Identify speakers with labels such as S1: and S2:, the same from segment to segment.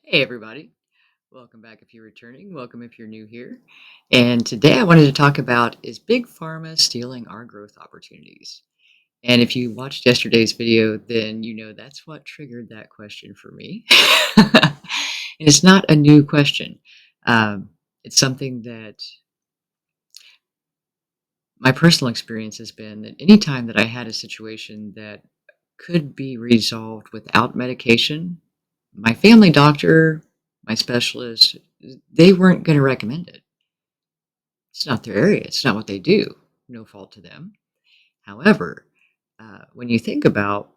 S1: Hey, everybody. Welcome back if you're returning. Welcome if you're new here. And today I wanted to talk about is Big Pharma stealing our growth opportunities? And if you watched yesterday's video, then you know that's what triggered that question for me. And it's not a new question. Um, it's something that my personal experience has been that anytime that I had a situation that could be resolved without medication, my family doctor, my specialist, they weren't going to recommend it. It's not their area. It's not what they do. No fault to them. However, when you think about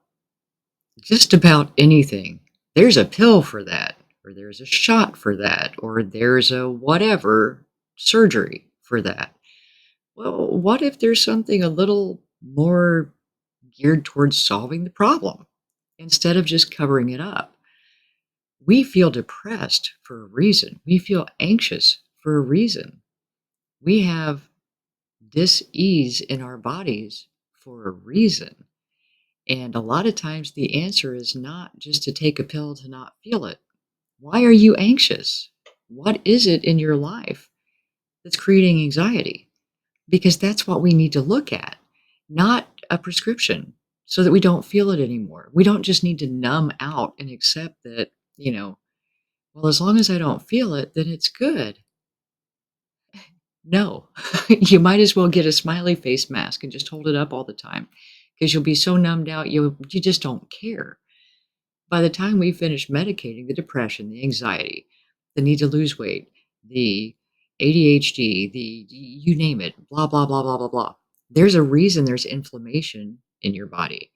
S1: just about anything, there's a pill for that, or there's a shot for that, or there's a whatever surgery for that. Well, what if there's something a little more geared towards solving the problem instead of just covering it up? We feel depressed for a reason. We feel anxious for a reason. We have dis-ease in our bodies for a reason. And a lot of times the answer is not just to take a pill to not feel it. Why are you anxious? What is it in your life that's creating anxiety? Because that's what we need to look at, not a prescription, so that we don't feel it anymore. We don't just need to numb out and accept that, well, as long as I don't feel it, then it's good. No, you might as well get a smiley face mask and just hold it up all the time because you'll be so numbed out, you just don't care. By the time we finish medicating the depression, the anxiety, the need to lose weight, the ADHD, the you name it, blah, blah, blah, blah, blah, blah. There's a reason there's inflammation in your body.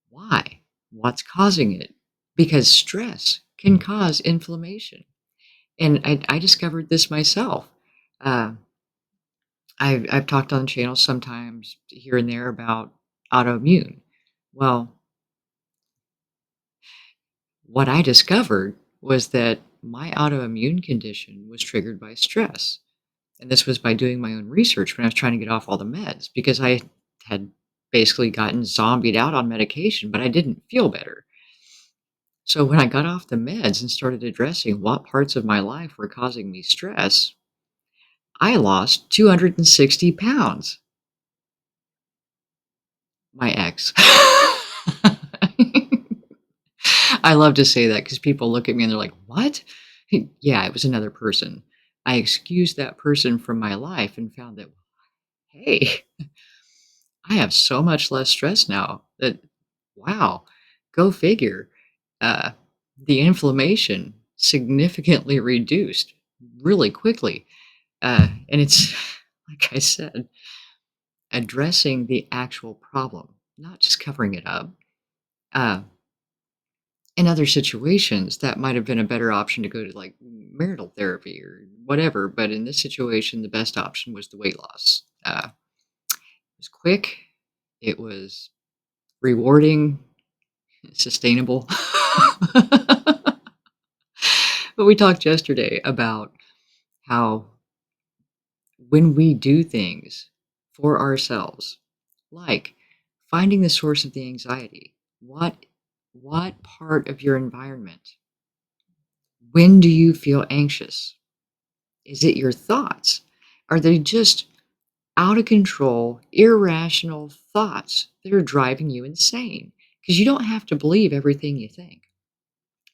S1: Why? What's causing it? Because stress can cause inflammation. And I discovered this myself. Uh, I've talked on channels sometimes here and there about autoimmune. Well, what I discovered was that my autoimmune condition was triggered by stress. And this was by doing my own research when I was trying to get off all the meds because I had basically gotten zombied out on medication, but I didn't feel better. So when I got off the meds and started addressing what parts of my life were causing me stress, I lost 260 pounds. My ex. I love to say that because people look at me and they're like, "What?" Yeah, it was another person. I excused that person from my life and found that, hey, I have so much less stress now that, wow, go figure. Uh, the inflammation significantly reduced really quickly. And it's, like I said, addressing the actual problem, not just covering it up. Uh, in other situations, that might have been a better option to go to like marital therapy or whatever. But in this situation, the best option was the weight loss. It was quick, it was rewarding, sustainable. But we talked yesterday about how when we do things for ourselves, like finding the source of the anxiety, what part of your environment, when do you feel anxious? Is it your thoughts? Are they just out of control, irrational thoughts that are driving you insane? Because you don't have to believe everything you think.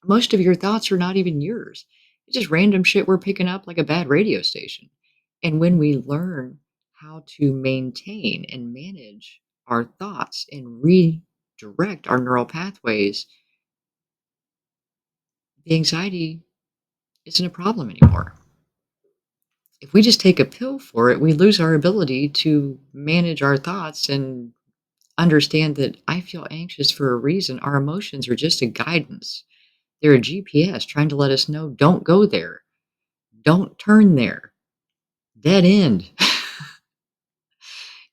S1: Most of your thoughts are not even yours. It's just random shit we're picking up like a bad radio station. And when we learn how to maintain and manage our thoughts and redirect our neural pathways, the anxiety isn't a problem anymore. If we just take a pill for it, we lose our ability to manage our thoughts and understand that I feel anxious for a reason. Our emotions are just a guidance. They're a GPS trying to let us know don't go there, don't turn there, dead end.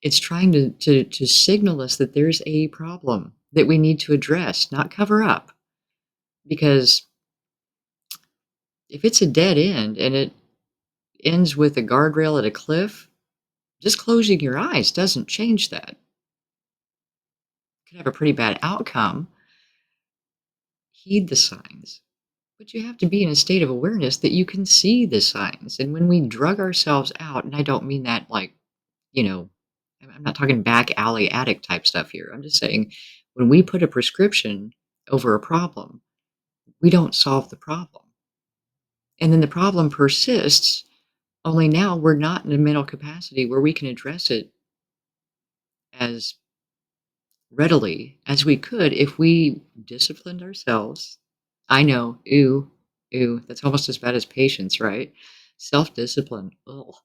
S1: It's trying to signal us that there's a problem that we need to address, not cover up. Because if it's a dead end and it ends with a guardrail at a cliff, just closing your eyes doesn't change that. Could have a pretty bad outcome. Heed the signs. But you have to be in a state of awareness that you can see the signs. And when we drug ourselves out, and I don't mean that like, you know, I'm not talking back alley addict type stuff here. I'm just saying when we put a prescription over a problem, we don't solve the problem. And then the problem persists, only now we're not in a mental capacity where we can address it as readily as we could if we disciplined ourselves. I know, ew, that's almost as bad as patience, right? Self discipline. Oh,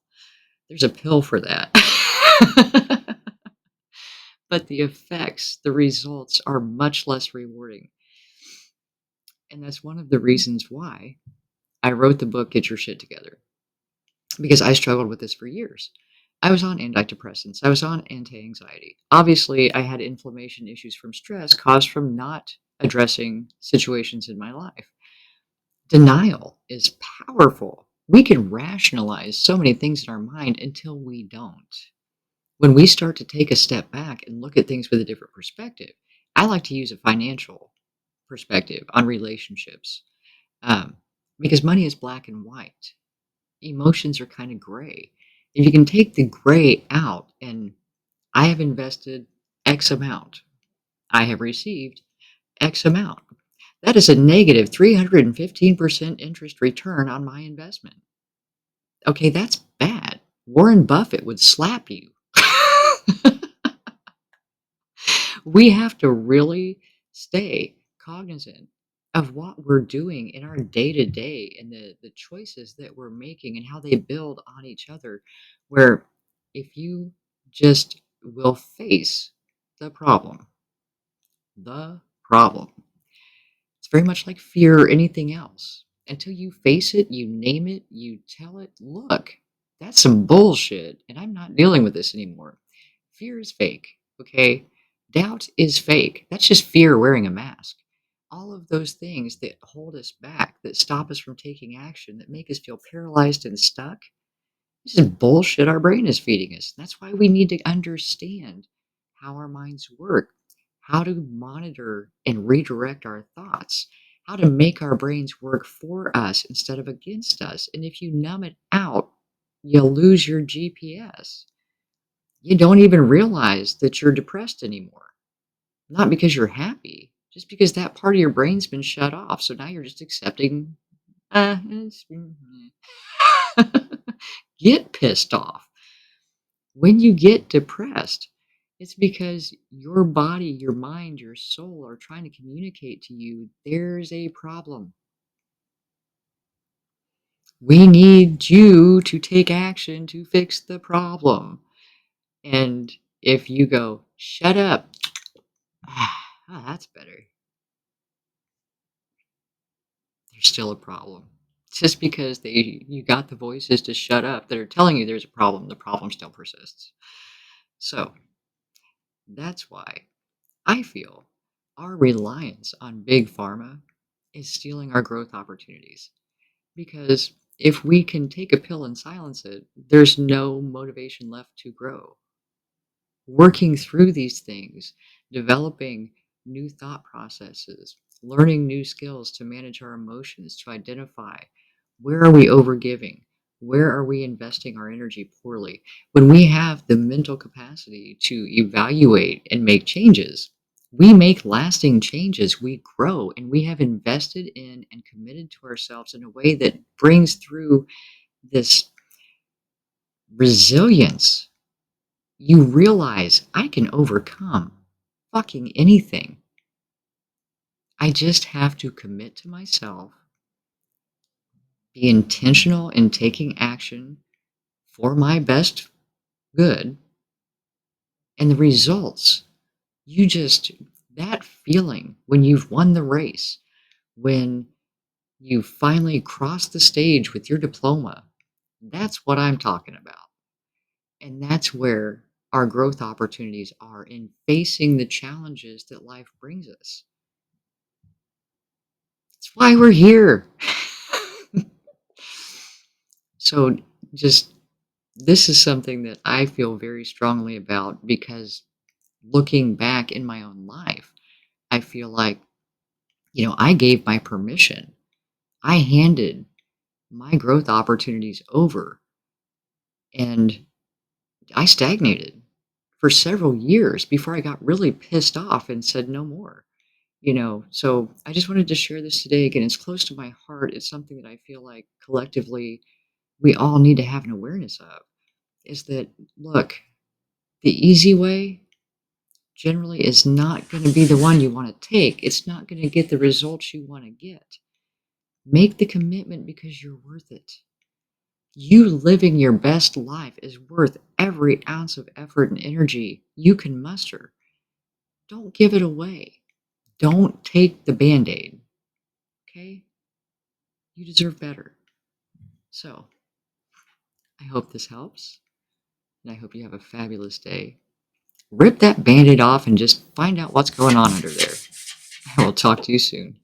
S1: there's a pill for that. But the effects, the results are much less rewarding. And that's one of the reasons why I wrote the book, Get Your Shit Together, because I struggled with this for years. I was on antidepressants. I was on anti anxiety. Obviously, I had inflammation issues from stress caused from not addressing situations in my life. Denial is powerful. We can rationalize so many things in our mind until we don't. When we start to take a step back and look at things with a different perspective, I like to use a financial perspective on relationships um, because money is black and white. Emotions are kind of gray. If you can take the gray out, and I have invested X amount, I have received X amount. That is a negative 315% interest return on my investment. Okay, that's bad. Warren Buffett would slap you. We have to really stay cognizant of what we're doing in our day to day and the choices that we're making and how they build on each other. Where if you just will face the the problem, it's very much like fear or anything else. Until you face it, you name it, you tell it, look, that's some bullshit, and I'm not dealing with this anymore. Fear is fake, okay? Doubt is fake. That's just fear wearing a mask. All of those things that hold us back, that stop us from taking action, that make us feel paralyzed and stuck, this is bullshit our brain is feeding us. That's why we need to understand how our minds work, how to monitor and redirect our thoughts, how to make our brains work for us instead of against us. And if you numb it out, you lose your GPS. You don't even realize that you're depressed anymore. Not because you're happy, just because that part of your brain's been shut off. So now you're just accepting, get pissed off. When you get depressed, it's because your body, your mind, your soul are trying to communicate to you there's a problem. We need you to take action to fix the problem. And if you go, shut up, that's better, there's still a problem. Just because you got the voices to shut up that are telling you there's a problem, the problem still persists. So that's why I feel our reliance on big pharma is stealing our growth opportunities. Because if we can take a pill and silence it, there's no motivation left to grow. Working through these things, developing new thought processes, learning new skills to manage our emotions, to identify where are we overgiving, where are we investing our energy poorly. When we have the mental capacity to evaluate and make changes, we make lasting changes, we grow, and we have invested in and committed to ourselves in a way that brings through this resilience. You realize I can overcome fucking anything. I just have to commit to myself, be intentional in taking action for my best good, and the results. You just, that feeling when you've won the race, when you finally cross the stage with your diploma, that's what I'm talking about. And that's where our growth opportunities are in facing the challenges that life brings us. That's why we're here. So, just this is something that I feel very strongly about because looking back in my own life, I feel like, I gave my permission. I handed my growth opportunities over and I stagnated for several years before I got really pissed off and said no more. So I just wanted to share this today. Again, it's close to my heart. It's something that I feel like collectively we all need to have an awareness of is that, look, the easy way generally is not going to be the one you want to take. It's not going to get the results you want to get. Make the commitment because you're worth it. You living your best life is worth every ounce of effort and energy you can muster. Don't give it away. Don't take the band aid. Okay? You deserve better. So, I hope this helps, and I hope you have a fabulous day. Rip that band aid off and just find out what's going on under there. I will talk to you soon.